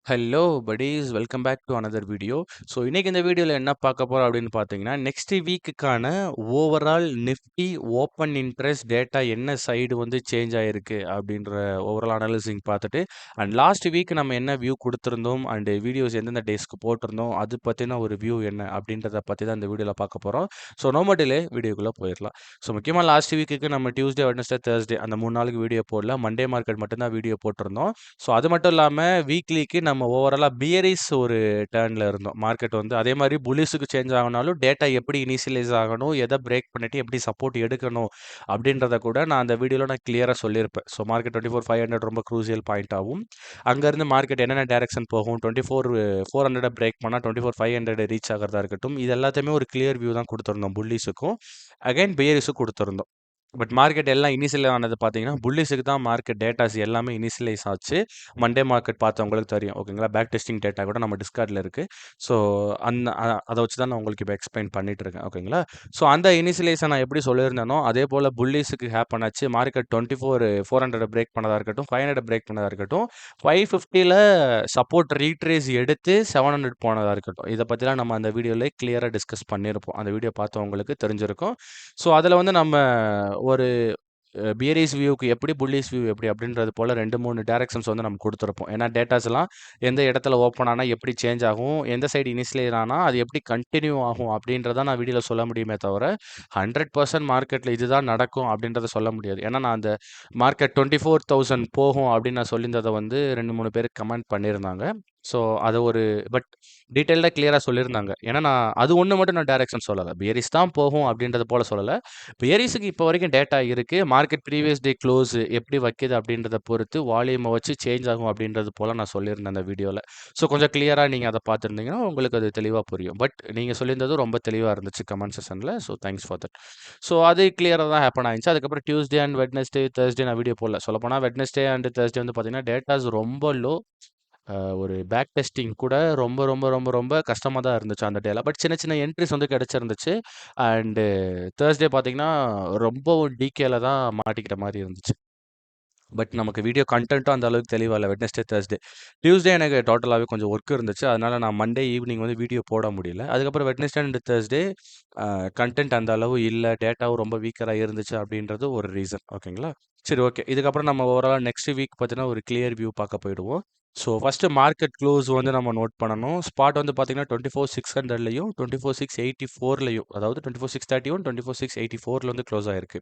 Hello buddies welcome back to another video. So இன்னைக்கு இந்த வீடியோவில் என்ன பார்க்க போகிறோம் அப்படின்னு பார்த்தீங்கன்னா நெக்ஸ்ட் வீக்குக்கான overall Nifty open interest data என்ன சைடு வந்து சேஞ்ச் ஆகிருக்கு அப்படின்ற ஓவரால் அனாலிசிங் பார்த்துட்டு அண்ட் லாஸ்ட் வீக் நம்ம என்ன வியூ கொடுத்துருந்தோம் அண்ட் வீடியோஸ் எந்தெந்த டேஸ்க்கு போட்டிருந்தோம் அது பற்றின ஒரு வியூ என்ன அப்படின்றத பற்றி தான் இந்த வீடியோவில் பார்க்க போகிறோம். ஸோ நோ டிலே வீடியோக்குள்ளே போயிடலாம். ஸோ முக்கியமாக லாஸ்ட் வீக்குக்கு நம்ம டியூஸ்டே வெட்னஸ்டே தேர்ஸ்டே அந்த 3 நாளுக்கு வீடியோ போடல. மண்டே மார்க்கெட் மட்டும்தான் வீடியோ போட்டிருந்தோம். ஸோ அது மட்டும் இல்லாமல் வீக்லிக்கு நம்ம ஓவராலாக பியரிஸ் ஒரு டேர்னில் இருந்தோம். மார்க்கெட் வந்து அதே மாதிரி புல்லிஸுக்கு சேஞ்ச் ஆகினாலும் டேட்டா எப்படி இனிஷியலைஸ் ஆகணும், எதை பிரேக் பண்ணிட்டு எப்படி சப்போர்ட் எடுக்கணும் அப்படின்றத கூட நான் அந்த வீடியோவில் நான் கிளியராக சொல்லியிருப்பேன். ஸோ மார்க்கெட் 24,500 ரொம்ப க்ரூசியல் பாயிண்ட் ஆகும். அங்கேருந்து மார்க்கெட் என்னென்ன டேரக்ஷன் போகும், 24,400 பிரேக் பண்ணால் 24,500 ரீச் ஆகிறதா இருக்கட்டும், இது எல்லாத்தையுமே ஒரு கிளியர் வியூ தான் கொடுத்துருந்தோம் புல்லிஸுக்கும். அகைன் பியரிஸுக்கும் கொடுத்துருந்தோம். பட் மார்க்கெட் எல்லாம் இனிஷியல் ஆனது பார்த்தீங்கன்னா புல்லிஸுக்கு தான் மார்க்கெட் டேட்டாஸ் எல்லாமே இனிஷியலைஸ் ஆச்சு. மண்டே மார்க்கெட் பார்த்தவங்களுக்கு தெரியும் ஓகேங்களா. பேக் டெஸ்டிங் டேட்டா கூட நம்ம டிஸ்கார்டில் இருக்குது. ஸோ அதை வச்சு தான் நான் உங்களுக்கு இப்போ எக்ஸ்பிளைன் பண்ணிட்டு இருக்கேன் ஓகேங்களா. ஸோ அந்த இனிஷியலைஸை நான் எப்படி சொல்லியிருந்தேனோ அதே போல் புல்லிஸுக்கு ஹேப்பன் ஆச்சு. மார்க்கெட் 400 பிரேக் பண்ணதாக இருக்கட்டும், 500 பிரேக் பண்ணதாக இருக்கட்டும், 550ல் சப்போர்ட் ரீட்ரேஸ் எடுத்து 700 போனதாக இருக்கட்டும், இதை பற்றிலாம் நம்ம அந்த வீடியோவில் கிளியராக டிஸ்கஸ் பண்ணியிருப்போம். அந்த வீடியோ பார்த்தவங்களுக்கு தெரிஞ்சிருக்கும். ஸோ அதில் வந்து நம்ம ஒரு பியரிஸ் வியூக்கு எப்படி, புல்லிஸ் வியூ எப்படி அப்படின்றது போல் 2-3 டைரக்ஷன்ஸ் வந்து நம்ம கொடுத்துருப்போம். ஏன்னா டேட்டாஸ்லாம் எந்த இடத்துல ஓப்பன் ஆனால் எப்படி சேஞ்ச் ஆகும், எந்த சைடு இனிஷியலைஸ் ஆனால் அது எப்படி கண்டினியூ ஆகும் அப்படின்றத நான் வீடியோவில் சொல்ல முடியுமே தவிர 100% மார்க்கெட்டில் இதுதான் நடக்கும் அப்படின்றத சொல்ல முடியாது. ஏன்னா நான் அந்த மார்க்கெட் 24,000 போகும் அப்படின்னு நான் சொல்லியிருந்ததை வந்து 2-3 பேர் கமெண்ட் பண்ணியிருந்தாங்க. ஸோ அது ஒரு பட் டீட்டெயில்டாக கிளியராக சொல்லியிருந்தாங்க. ஏன்னா நான் அது ஒன்று மட்டும் நான் டைரக்ஷன் சொல்லலை, பியரிஸ் தான் போகும் அப்படின்றது போல் சொல்லலை. பியரிஸுக்கு இப்போ வரைக்கும் டேட்டா இருக்குது. மார்க்கெட் ப்ரீவியஸ் டே க்ளோஸ் எப்படி வைக்கிது அப்படின்றத பொறுத்து வால்யூமை வச்சு சேஞ்ச் ஆகும் அப்படின்றது போல் நான் சொல்லியிருந்தேன் அந்த வீடியோவில். ஸோ கொஞ்சம் கிளியராக நீங்கள் அதை பார்த்துருந்தீங்கன்னா உங்களுக்கு அது தெளிவாக புரியும். பட் நீங்கள் சொல்லியிருந்தது ரொம்ப தெளிவாக இருந்துச்சு கமெண்ட் செஷனில். So thanks for that. So அது கிளியராக தான் ஹேப்பன் ஆயிடுச்சு. அதுக்கப்புறம் டியூஸ்டே அண்ட் வெட்னஸ்டே தேர்ஸ்டே நான் வீடியோ போடல. சொல்லப்போனால் வெட்னஸ்டே அண்ட் தேர்ஸ்டே வந்து பார்த்தீங்கன்னா டேட்டாஸ் ரொம்ப லோ. ஒரு பேக் டெஸ்டிங் கூட ரொம்ப ரொம்ப ரொம்ப ரொம்ப கஷ்டமாக தான் இருந்துச்சு அந்த டேல. பட் சின்ன சின்ன என்ட்ரிஸ் வந்து கிடச்சிருந்துச்சு. அண்டு தேர்ஸ்டே பார்த்தீங்கன்னா ரொம்பவும் டிகேல தான் மாட்டிக்கிட்ட மாதிரி இருந்துச்சு. பட் நமக்கு வீடியோ கண்டென்ட்டும் அந்த அளவுக்கு தெளிவாக இல்லை வெட்னஸ்டே தேர்ஸ்டே. டியூஸ்டே எனக்கு டோட்டலாகவே கொஞ்சம் ஒர்க் இருந்துச்சு. அதனால் நான் மண்டே ஈவினிங் வந்து வீடியோ போட முடியல. அதுக்கப்புறம் வெட்னஸ்டே அண்ட் தேர்ஸ்டே கண்டென்ட் அந்த அளவு இல்லை, டேட்டாவும் ரொம்ப வீக்கராக இருந்துச்சு அப்படின்றது ஒரு ரீசன் ஓகேங்களா. சரி ஓகே. இதுக்கப்புறம் நம்ம ஓவரால் நெக்ஸ்ட் வீக் பார்த்தீங்கன்னா ஒரு கிளியர் வியூ பார்க்க போயிடுவோம். ஸோ ஃபஸ்ட்டு மார்க்கெட் க்ளோஸ் வந்து நம்ம நோட் பண்ணணும். ஸ்பாட் வந்து பார்த்தீங்கன்னா 24,600லையும் 24,684லையும், அதாவது 24,631 24,684 வந்து க்ளோஸ் ஆயிருக்கு.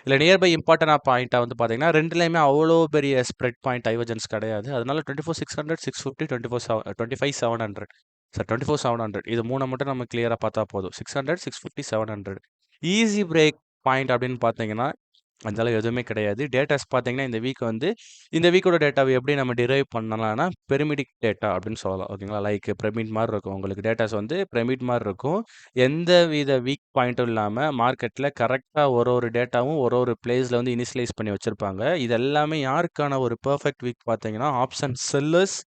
இல்லை நியர்பை இம்பார்ட்டன்ட் பாயிண்ட்டாக வந்து பார்த்தீங்கன்னா ரெண்டுலேயுமே அவ்வளோ பெரிய ஸ்ப்ரெட் பாயிண்ட் டைவர்ஜன்ஸ் கிடையாது. அதனால 24,600 650 25,700 சார் 24,700 இது 3 மட்டும் நம்ம கிளியராக பார்த்தா போதும். 600 650 700 ஈஸி பிரேக் பாயிண்ட் அப்படின்னு பார்த்தீங்கன்னா அதெல்லாம் எதுவுமே கிடையாது. டேட்டாஸ் பார்த்தீங்கன்னா இந்த வீக்கோட டேட்டாவை எப்படி நம்ம டிரைவ் பண்ணலாம்னா பிரமிடிக் டேட்டா அப்படின்னு சொல்லலாம் ஓகேங்களா. லைக் பிரமிட் மாதிரி இருக்கும். உங்களுக்கு டேட்டாஸ் வந்து பிரமிட் மாதிரி இருக்கும். எந்த வித வீக் பாயிண்ட்டும் இல்லாமல் மார்க்கெட்டில் கரெக்டாக ஒரு டேட்டாவும் ஒரு பிளேஸில் வந்து இனிஷியலைஸ் பண்ணி வச்சுருப்பாங்க. இது எல்லாமே யாருக்கான ஒரு பர்ஃபெக்ட் வீக் பார்த்தீங்கன்னா option sellers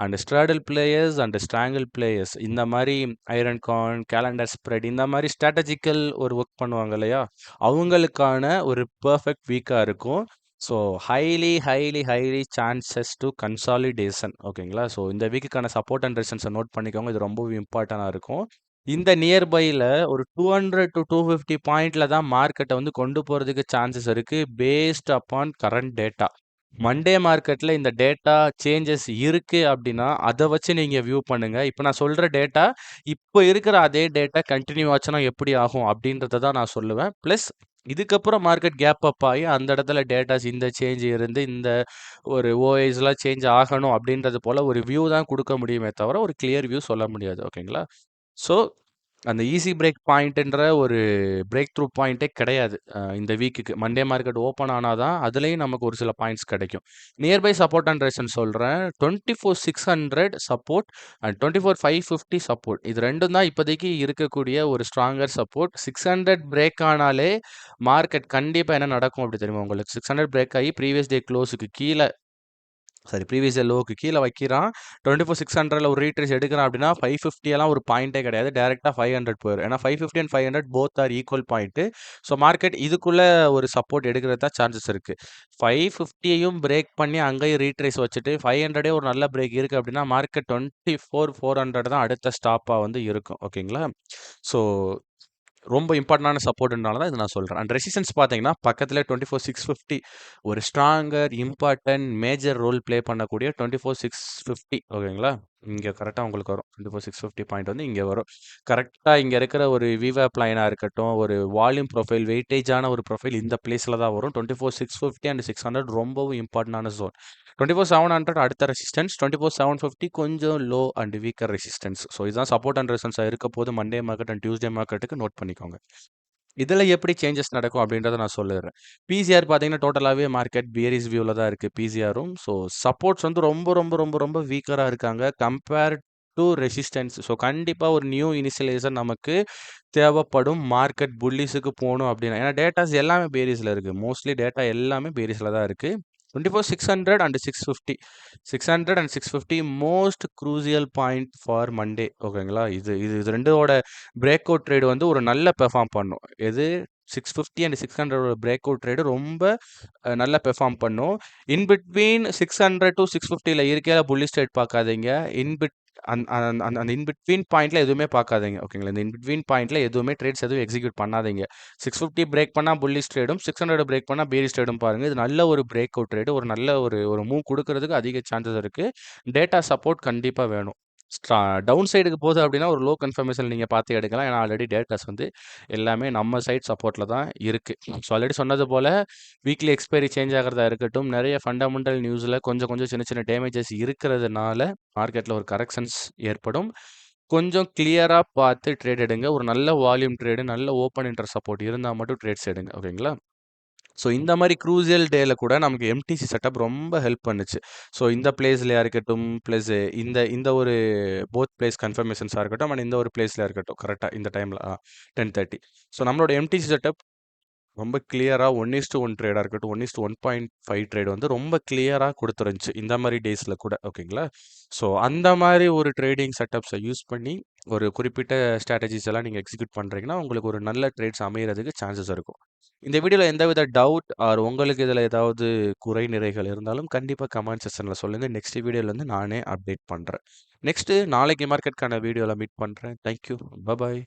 and ஸ்ட்ராடல் players and strangle players. இந்த மாதிரி ஐரன் கான், கேலண்டர் ஸ்ப்ரெட் இந்த மாதிரி ஸ்ட்ராட்டஜிக்கல் ஒரு ஒர்க் பண்ணுவாங்க இல்லையா, அவங்களுக்கான ஒரு பர்ஃபெக்ட் வீக்காக இருக்கும். So highly chances to consolidation ஓகேங்களா. ஸோ இந்த வீக்குக்கான சப்போர்ட் அண்ட் ரெசிஸ்டன்ஸை நோட் பண்ணிக்கோங்க. இது ரொம்பவும் இம்பார்ட்டண்டாக இருக்கும். இந்த நியர்பையில் ஒரு 200 to 250 பாயிண்ட்ல தான் மார்க்கெட்டை வந்து கொண்டு போகிறதுக்கு சான்சஸ் இருக்குது based upon current data. Monday மார்க்கெட்டில் இந்த டேட்டா சேஞ்சஸ் இருக்குது அப்படின்னா அதை வச்சு நீங்கள் வியூ பண்ணுங்கள். இப்போ நான் சொல்கிற டேட்டா இப்போ இருக்கிற அதே டேட்டா கண்டினியூ ஆச்சுன்னா எப்படி ஆகும் அப்படின்றத தான் நான் சொல்லுவேன். ப்ளஸ் இதுக்கப்புறம் மார்க்கெட் கேப் அப் ஆகி அந்த இடத்துல டேட்டாஸ் இந்த சேஞ்ச் இருந்து இந்த ஒரு ஓஐஸ்லாம் சேஞ்ச் ஆகணும் அப்படின்றது போல் ஒரு வியூ தான் கொடுக்க முடியுமே தவிர ஒரு கிளியர் வியூ சொல்ல முடியாது ஓகேங்களா. ஸோ அந்த ஈஸி பிரேக் பாயிண்ட்ன்ற ஒரு பிரேக் த்ரூ பாயிண்ட்டே கிடையாது. இந்த வீக்குக்கு மண்டே மார்க்கெட் ஓப்பன் ஆனால் தான் அதுலேயும் நமக்கு ஒரு சில பாயிண்ட்ஸ் கிடைக்கும். நியர்பை சப்போர்ட் அண்ட் ரெசிஸ்டன்ஸ் சொல்கிறேன். 24,600 சப்போர்ட் அண்ட் 24,550 சப்போர்ட். இது ரெண்டும் தான் இப்போதைக்கு இருக்கக்கூடிய ஒரு ஸ்ட்ராங்கர் சப்போர்ட். 600 பிரேக் ஆனாலே மார்க்கெட் கண்டிப்பாக என்ன நடக்கும் அப்படி தெரியுமா உங்களுக்கு. 600 பிரேக் ஆகி ப்ரீவியஸ் டே க்ளோஸுக்கு கீழே சரி ப்ரீவியஸ் இயர் லோவுக்கு கீழ வைக்கிறான். 24,600ல ஒரு ரீட்ரேஸ் எடுக்கிறான் அப்படின்னா, 550 எல்லாம் ஒரு பாயிண்ட்டே கிடையாது. டைரக்ட்டா 500 போயிரும். ஏன்னா 550 and 500 both are equal point. So market இதுக்குள்ள ஒரு சப்போர்ட் எடுக்கிறது தான் சான்சஸ் இருக்கு. 550யையும் பிரேக் பண்ணி அங்கேயும் ரீட்ரேஸ் வச்சுட்டு 500 ஒரு நல்ல பிரேக் இருக்கு அப்படின்னா, மார்க்கெட் 24,400 தான் அடுத்த ஸ்டாப்பா வந்து இருக்கும். ஓகேங்களா? ஸோ ரொம்ப இம்பார்ட்டன்டான சப்போர்ட்னால தான் இத நான் சொல்றேன். அண்ட் ரெசிஸ்டன்ஸ் பார்த்தீங்கன்னா, பக்கத்திலே 24,650 ஒரு stronger, important, major role play பண்ணக்கூடிய 24,650 ஓகேங்களா? இங்க கரெக்ட்டா உங்களுக்கு வரும். 24,650 பாயிண்ட் வந்து இங்க வரும். கரெக்ட்டா இங்க இருக்கிற ஒரு விவேப் லைனா இருக்கட்டும், ஒரு வால்யூம் ப்ரொஃபைல், வெயிட்டேஜான ஒரு ப்ரொஃபைல் இந்த பிளேஸ்ல தான் வரும். 24,650 அண்ட் 600 ரொம்பவும் இம்பார்ட்டன்டான ஜோன். 24,700 அடுத்த ரெசிஸ்டன்ஸ். 24,750 கொஞ்சம் low and weaker resistance. So இதுதான் சப்போர்ட் அண்ட் ரெசிஸ்டன்ஸா இருக்க போது மண்டே மார்க்கெட் அண்ட் டியூஸ்டே மார்க்கெட்டுக்கு நோட் பண்ணிக்கோங்க. இதில எப்படி சேஞ்சஸ் நடக்கும் அப்படின்றத நான் சொல்லிடுறேன். பிசிஆர் பார்த்தீங்கன்னா, டோட்டலாவே மார்க்கெட் பியரிஷ் வியூல தான் இருக்கு பிசிஆரும். ஸோ சப்போர்ட்ஸ் வந்து ரொம்ப ரொம்ப ரொம்ப ரொம்ப வீக்கரா இருக்காங்க. Compare to resistance. ஸோ கண்டிப்பா ஒரு நியூ இனிஷியலைசர் நமக்கு தேவைப்படும். மார்க்கெட் புல்லிஸுக்கு போணும் அப்படின்னா. ஏன்னா டேட்டாஸ் எல்லாமே பேரிஸ்ல இருக்கு. மோஸ்ட்லி டேட்டா எல்லாமே பேரிஸ்ல தான் இருக்கு. 24,600 and 650. 600 and 650 most crucial point for Monday. ஓகேங்களா? இது இது இது 2ஓட பிரேக் அவுட் ட்ரேட் வந்து ஒரு நல்ல பெர்ஃபார்ம் பண்ணும். எது 650 அண்ட் 600 பிரேக் அவுட் ட்ரேட் ரொம்ப நல்லா பெர்ஃபார்ம் பண்ணும். இன் பிட்வீன் 600 டூ 650ல இருக்கையில புல்லிஷ் ட்ரேட் பார்க்காதீங்க. இன் பிட் அந் அந் அந்த அந்த இன் பிட்வீன் பாயிண்ட்ல எதுவுமே பார்க்காதீங்க. ஓகேங்களா? இந்த இன் பிட்வீன் பாயிண்ட்ல எதுவுமே ட்ரேட்ஸ் எதுவும் எக்ஸிக்யூட் பண்ணாதீங்க. 650 பிரேக் பண்ணா புல்லிஷ் ட்ரேடும், 600 பிரேக் பண்ணா பேரிஷ் ட்ரேடும் பாருங்க. இது நல்ல ஒரு பிரேக் அவுட் ட்ரேட். ஒரு நல்ல ஒரு ஒரு மூவ் குடுக்குறதுக்கு அதிக சான்சஸ் இருக்கு. டேட்டா சப்போர்ட் கண்டிப்பா வேணும். டவுன் சைடுக்கு போகுது அப்படின்னா, ஒரு லோ கன்ஃபர்மேஷன் நீங்க பார்த்து எடுக்கலாம். ஏன்னா ஆல்ரெடி டேட்டாஸ் வந்து எல்லாமே நம்ம சைட் சப்போர்ட்ல தான் இருக்கு. ஸோ ஆல்ரெடி சொன்னது போல வீக்லி எக்ஸ்பைரி சேஞ்ச் ஆகுறதா இருக்கட்டும், நெறைய ஃபண்டமெண்டல் நியூஸ்ல கொஞ்சம் கொஞ்சம் சின்ன சின்ன டேமேஜஸ் இருக்கிறதுனால, மார்க்கெட்ல ஒரு கரெக்ஷன்ஸ் ஏற்படும். கொஞ்சம் கிளியரா பார்த்து ட்ரேட் எடுங்க. ஒரு நல்ல வால்யூம் ட்ரேடு, நல்ல ஓப்பன் இன்ட்ரெஸ்ட் சப்போர்ட் இருந்தா மட்டும் ட்ரேட்ஸ் எடுங்க. ஓகேங்களா? ஸோ இந்த மாரி க்ரூசியல் டேல கூட நமக்கு எம்டிசி செட்டப் ரொம்ப ஹெல்ப் பண்ணுச்சு. ஸோ இந்த பிளேஸ்லயா இருக்கட்டும், பிளஸ் இந்த இந்த ஒரு போத் பிளேஸ் கன்ஃபர்மேஷன்ஸா இருக்கட்டும், அண்ட் இந்த ஒரு பிளேஸ்லயா இருக்கட்டும். கரெக்ட்டா இந்த டைம்ல 10:30. ஸோ நம்மளோட எம்டிசி செட்டப் ரொம்ப கிளியரா 1:1 ட்ரேடா இருக்கட்டும், 1:1.5 ட்ரேட் வந்து ரொம்ப கிளியரா குடுத்துருந்துச்சு. இந்த மாரி டேஸ்ல கூட. ஓகேங்களா? ஸோ அந்த மாரி ஒரு ட்ரேடிங் செட்டப்ஸ யூஸ் பண்ணி, ஒரு குறிப்பிட்ட ஸ்ட்ராட்டஜிஸ் எல்லாம் நீங்க எக்ஸிக்யூட் பண்றீங்கன்னா, உங்களுக்கு ஒரு நல்ல ட்ரேட்ஸ் அமையறதுக்கு சான்சஸ் இருக்கும். இந்த வீடியோல எந்தவித டவுட் ஆர் உங்களுக்கு இதுல ஏதாவது குறை, நிறைகள் இருந்தாலும் கண்டிப்பா கமெண்ட் செக்ஷன்ல சொல்லுங்க. நெக்ஸ்ட் வீடியோல வந்து நானே அப்டேட் பண்றேன். நெக்ஸ்ட் நாளைக்கு மார்க்கெட்கான வீடியோல மீட் பண்றேன். Thank you. பாய்.